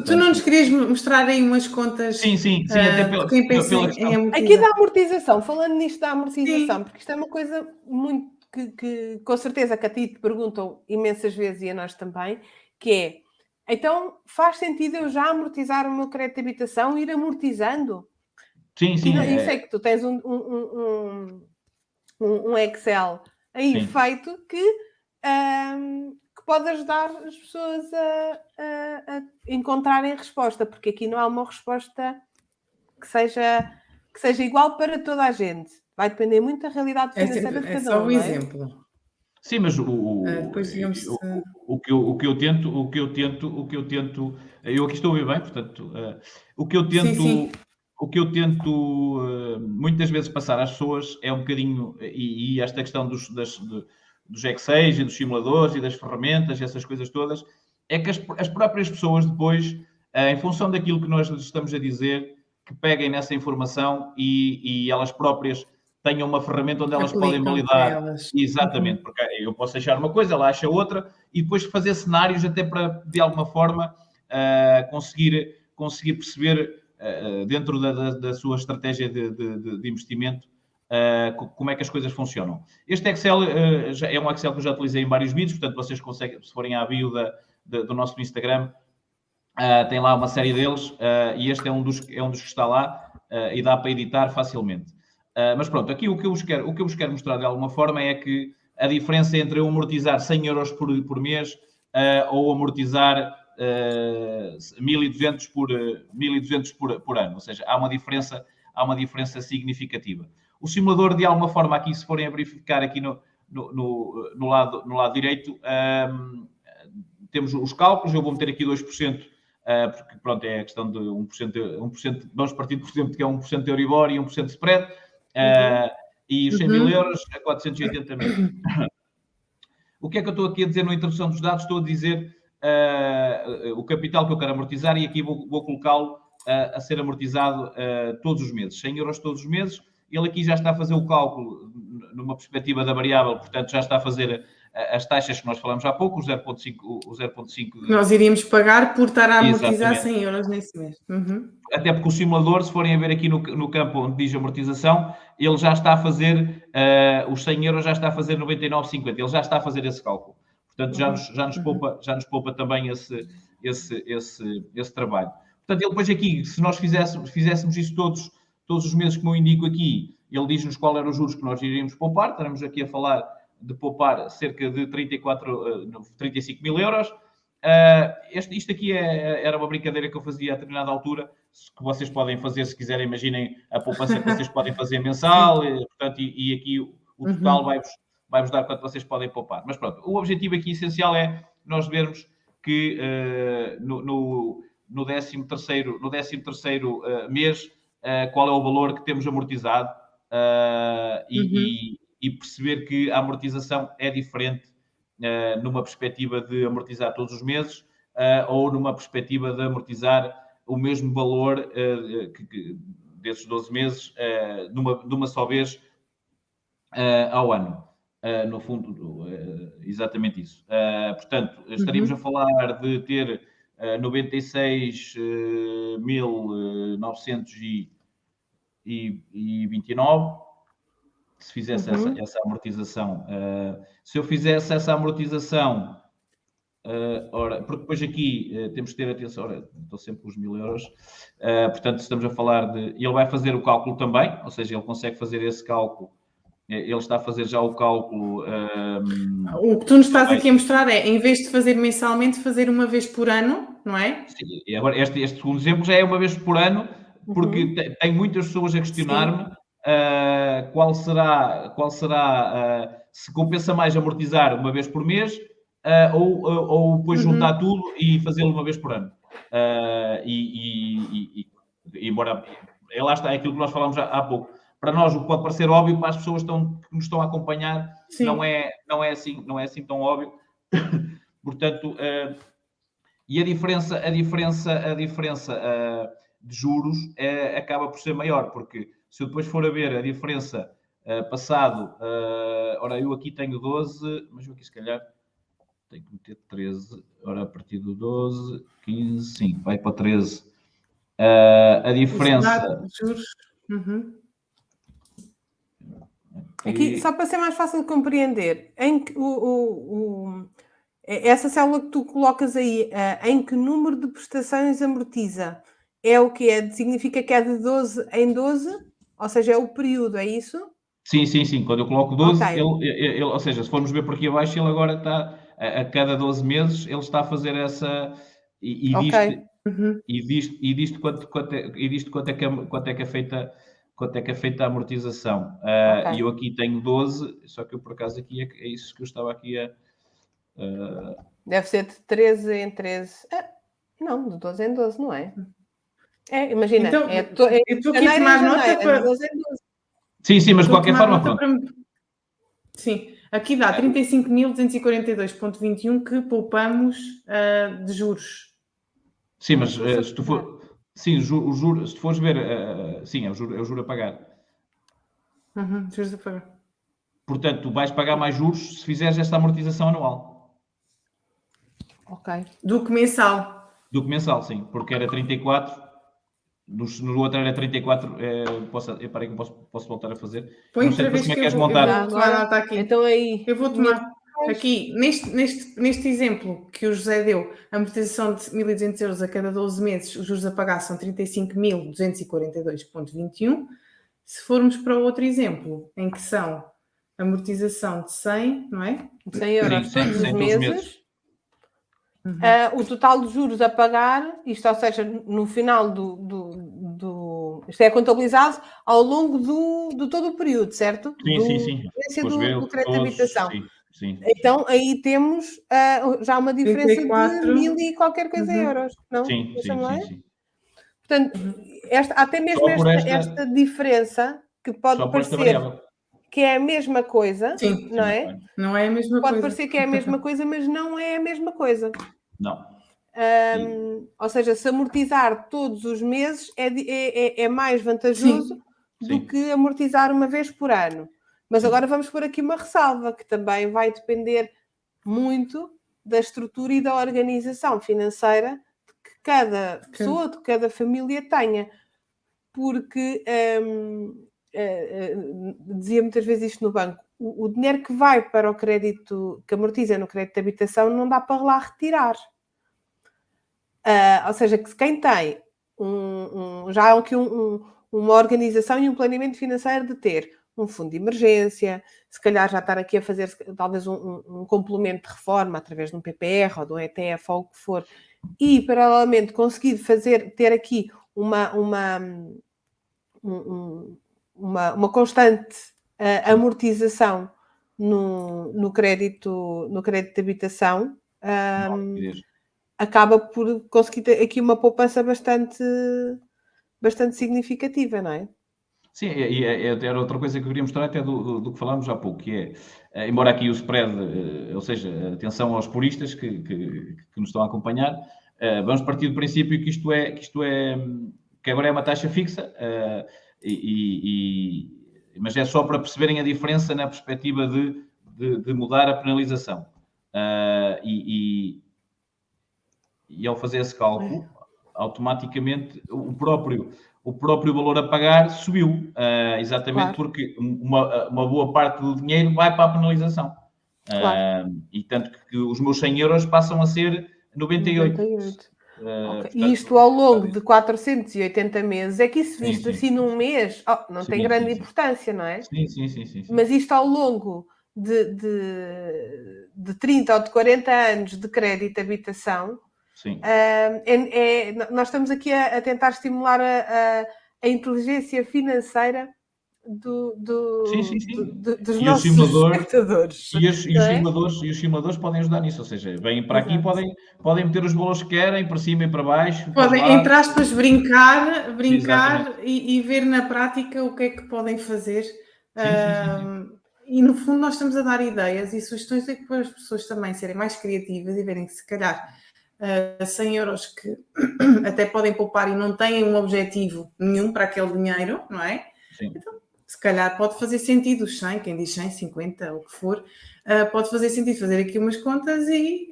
Tu não nos querias mostrar aí umas contas? Sim, até pela questão. Aqui da amortização, falando nisto da amortização, porque isto é uma coisa muito que com certeza que a ti te perguntam imensas vezes e a nós também, que é, então faz sentido eu já amortizar o meu crédito de habitação, ir amortizando? Sim. Eu sei que tu tens um Excel aí feito que pode ajudar as pessoas a encontrarem resposta, porque aqui não há uma resposta que seja igual para toda a gente. Vai depender muito da realidade financeira de cada um. É só um exemplo. Sim, mas depois digamos o que eu tento, eu aqui estou a ouvir bem, portanto, o que eu tento, sim. O que eu tento muitas vezes passar às pessoas é um bocadinho, e esta questão dos Excel e dos simuladores e das ferramentas, essas coisas todas, é que as próprias pessoas depois, em função daquilo que nós lhes estamos a dizer, que peguem nessa informação e elas próprias tenham uma ferramenta onde elas podem validar. Exatamente, porque eu posso achar uma coisa, ela acha outra, e depois fazer cenários até para, de alguma forma, conseguir perceber dentro da sua estratégia de investimento como é que as coisas funcionam. Este Excel é um Excel que eu já utilizei em vários vídeos, portanto vocês conseguem, se forem à bio do nosso Instagram, tem lá uma série deles e este é um dos que está lá e dá para editar facilmente. Mas pronto, aqui o que eu vos quero mostrar de alguma forma é que a diferença entre eu amortizar 100 euros por mês ou amortizar 1.200 por ano, ou seja, há uma diferença significativa. O simulador, de alguma forma, aqui, se forem a verificar aqui no lado direito, temos os cálculos, eu vou meter aqui 2%, porque pronto, é a questão de 1%, vamos partir, por exemplo, que é 1% de Euribor e 1% de spread, e os 100 mil euros a 480 mil. O que é que eu estou aqui a dizer na introdução dos dados? Estou a dizer o capital que eu quero amortizar e aqui vou colocá-lo a ser amortizado todos os meses, 100 euros todos os meses. Ele aqui já está a fazer o cálculo numa perspectiva da variável, portanto já está a fazer as taxas que nós falamos há pouco, o 0,5. Nós iríamos pagar por estar a amortizar 100 euros nesse mês. Até porque o simulador, se forem a ver aqui no campo onde diz amortização, ele já está a fazer, os 100 euros já está a fazer 99,50. Ele já está a fazer esse cálculo. Portanto, já nos poupa também esse trabalho. Portanto, ele depois aqui, se nós fizéssemos isso todos os meses, como eu indico aqui, ele diz-nos qual era os juros que nós iríamos poupar. Estaremos aqui a falar de poupar cerca de 35 mil euros. Isto aqui era uma brincadeira que eu fazia a determinada altura, que vocês podem fazer, se quiserem, imaginem a poupança que vocês podem fazer mensal, portanto, e aqui o total vai-vos dar quanto vocês podem poupar. Mas pronto, o objetivo aqui essencial é nós vermos que no 13º mês, qual é o valor que temos amortizado e perceber que a amortização é diferente numa perspectiva de amortizar todos os meses ou numa perspectiva de amortizar o mesmo valor desses 12 meses de uma só vez ao ano. No fundo, exatamente isso. Portanto, estaríamos a falar de ter 96.929 se fizesse essa amortização. Se eu fizesse essa amortização, porque depois aqui temos que ter atenção, estou sempre com os 1.000 euros, portanto estamos a falar de... Ele vai fazer o cálculo também, ou seja, ele consegue fazer esse cálculo, ele está a fazer já o cálculo... O que tu nos estás aqui a mostrar é, em vez de fazer mensalmente, fazer uma vez por ano, não é? Sim, e agora este segundo exemplo já é uma vez por ano, porque tem muitas pessoas a questionar-me qual será se compensa mais amortizar uma vez por mês ou depois juntar tudo e fazê-lo uma vez por ano. Embora lá está, é aquilo que nós falámos há pouco. Para nós, o que pode parecer óbvio, para as pessoas que nos estão a acompanhar, não é assim tão óbvio. Portanto, e a diferença de juros acaba por ser maior, porque se eu depois for a ver a diferença passado, ora, eu aqui tenho 12, mas eu aqui se calhar Tenho que meter 13. Ora, a partir do 12, 15, sim, vai para 13. A diferença... Velocidade, juros. Uhum. Aqui, só para ser mais fácil de compreender, em que essa célula que tu colocas aí, em que número de prestações amortiza? É o que é? Significa que é de 12 em 12? Ou seja, é o período, é isso? Sim, sim, sim. Quando eu coloco 12, Ok. ou seja, se formos ver por aqui abaixo, ele agora está, a cada 12 meses, ele está a fazer essa... E Ok. disto quanto é que é feita, a amortização. Ok. E eu aqui tenho 12, só que eu por acaso aqui é isso que eu estava aqui a... Deve ser de 13 em 13. Não, de 12 em 12, não é? Imagina, Então, é eu estou aqui a tomar nota de para... 12 em 12. Sim, mas de Estou a qualquer tomar forma, nota pronto. para... Sim, aqui dá 35.242,21 que poupamos de juros. Sim, mas Juros a se tu pagar. for... Sim, o juro, se tu fores ver... sim, é o juro a pagar. Juros a pagar. Portanto, tu vais pagar mais juros se fizeres esta amortização anual. Ok. Do que mensal. Do que mensal, sim. Porque era 34, no outro era 34. Parei que posso voltar a fazer. Põe Não sei outra depois vez como é que que eu queres vou montar. tomar nota aqui. Então aí. Eu vou tomar aqui, neste exemplo que o José deu, a amortização de 1.200 euros a cada 12 meses, os juros a pagar são 35.242,21. Se formos para o outro exemplo, em que são amortização de 100, não é? 100 euros Sim, todos os 100 meses. O total de juros a pagar, isto, ou seja, no final isto é contabilizado ao longo de todo o período, certo? Sim. Do crédito de habitação. Sim. Então, aí temos já uma diferença 34. de 1000 e qualquer coisa euros, não? Sim. Portanto, até mesmo Só por esta diferença, que pode Só por esta parecer variável. que é a mesma coisa, Sim, não é? Claro. não é a mesma Pode coisa. parecer que é a mesma coisa, mas não é a mesma coisa. Não. Ou seja, se amortizar todos os meses é mais vantajoso do que amortizar uma vez por ano. Mas agora vamos pôr aqui uma ressalva, que também vai depender muito da estrutura e da organização financeira que cada pessoa, de cada família tenha. Porque dizia muitas vezes isto no banco, o dinheiro que vai para o crédito, que amortiza no crédito de habitação, não dá para lá retirar. Ou seja, que quem tem já há aqui uma organização e um planeamento financeiro de ter um fundo de emergência, se calhar já estar aqui a fazer talvez um complemento de reforma através de um PPR ou de um ETF ou o que for, e paralelamente conseguir ter aqui uma constante amortização no crédito de habitação, acaba por conseguir ter aqui uma poupança bastante significativa, não é? Sim, e era outra coisa que eu queria mostrar até do que falámos há pouco, que é, embora aqui o spread, ou seja, atenção aos puristas que nos estão a acompanhar, vamos partir do princípio que que agora é uma taxa fixa, mas é só para perceberem a diferença na perspectiva de mudar a penalização. E ao fazer esse cálculo, automaticamente o próprio valor a pagar subiu, exatamente porque uma boa parte do dinheiro vai para a penalização. E tanto que os meus 100 euros passam a ser 98. Okay. E isto ao longo de 480 meses, é que isso visto assim num mês, não tem grande importância, não é? Sim. Mas isto ao longo de 30 ou de 40 anos de crédito de habitação, nós estamos aqui a tentar estimular a inteligência financeira dos nossos espectadores. E os simuladores podem ajudar nisso, ou seja, vêm para aqui, podem meter os valores que querem, para cima e para baixo. Podem, entre aspas, brincar e ver na prática o que é que podem fazer. E no fundo nós estamos a dar ideias e sugestões para as pessoas também serem mais criativas e verem que se calhar 100 euros que até podem poupar e não têm um objetivo nenhum para aquele dinheiro, não é? Sim. Então se calhar pode fazer sentido os 100, quem diz 100, 50, o que for, pode fazer sentido fazer aqui umas contas e,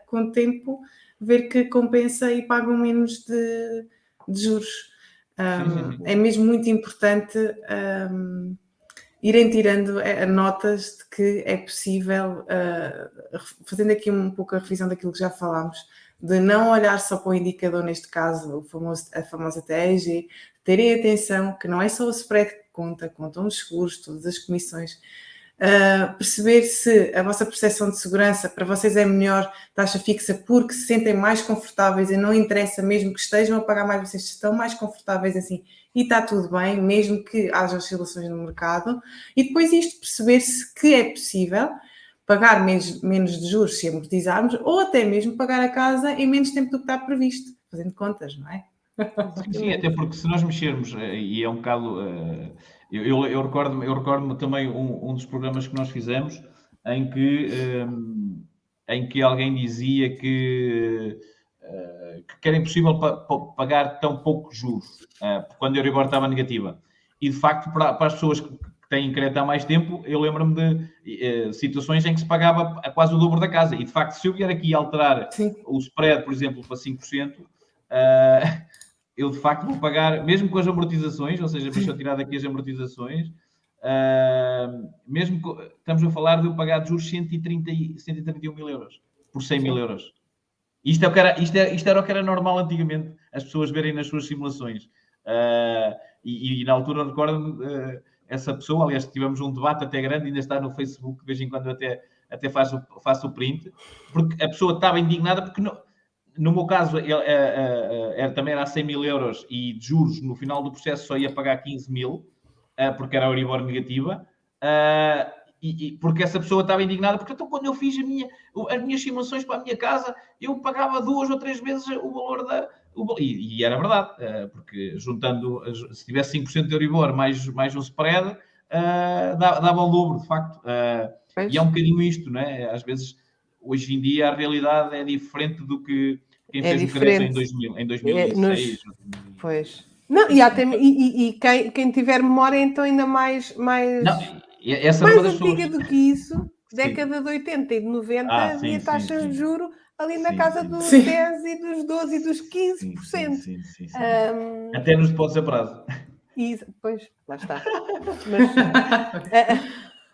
com o tempo, ver que compensa e pagam menos de juros. É mesmo muito importante irem tirando notas de que é possível, fazendo aqui um pouco a revisão daquilo que já falámos, de não olhar só para o indicador, neste caso, a famosa TEG, terem atenção que não é só o spread que conta, contam os seguros, todas as comissões, perceber se a vossa percepção de segurança para vocês é melhor taxa fixa porque se sentem mais confortáveis e não interessa mesmo que estejam a pagar mais, vocês estão mais confortáveis assim e está tudo bem, mesmo que haja oscilações no mercado, e depois isto perceber-se que é possível pagar menos de juros se amortizarmos ou até mesmo pagar a casa em menos tempo do que está previsto, fazendo contas, não é? Sim, até porque se nós mexermos, e é um bocado... Eu recordo-me também um dos programas que nós fizemos em que alguém dizia que era impossível pagar tão poucos juros quando a Euribor estava negativa. E, de facto, para as pessoas que têm crédito há mais tempo, eu lembro-me de situações em que se pagava quase o dobro da casa. E, de facto, se eu vier aqui alterar o spread, por exemplo, para 5%, eu, de facto, vou pagar, mesmo com as amortizações, ou seja, deixa eu tirar daqui as amortizações, estamos a falar de eu pagar de juros 131 mil euros por 100 mil euros. Isto era o que era normal antigamente, as pessoas verem nas suas simulações. E na altura, recordo-me, essa pessoa, aliás, tivemos um debate até grande, ainda está no Facebook, de vez em quando até faço o print, porque a pessoa estava indignada porque... No meu caso, também era a 100 mil euros e de juros, no final do processo só ia pagar 15 mil, porque era a Euribor negativa, porque essa pessoa estava indignada, porque então quando eu fiz as minhas simulações para a minha casa, eu pagava 2 ou 3 vezes o valor e era verdade, porque juntando, se tivesse 5% de Euribor mais um spread, dava o dobro, de facto. E é um bocadinho isto, não é? Às vezes, hoje em dia, a realidade é diferente do que quem fez o crédito em 2006. Pois. Não, e quem tiver memória, então ainda mais antiga do que isso, década de 80 e de 90, havia taxas de juro ali na casa dos 10 e dos 12 e dos 15%. Sim. Até nos depósitos a prazo. Pois, lá está. Mas...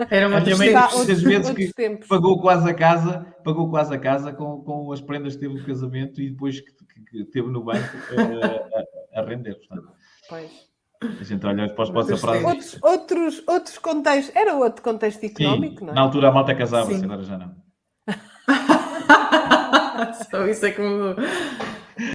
Era uma muitas vezes que pagou quase a casa com as prendas que teve no casamento e depois que teve no banco a render. Portanto, pois. A gente olha para os postos a prazo. Outros contextos. Era outro contexto económico, não é? Na altura a malta casava-se, agora já não. Só isso é que mudou.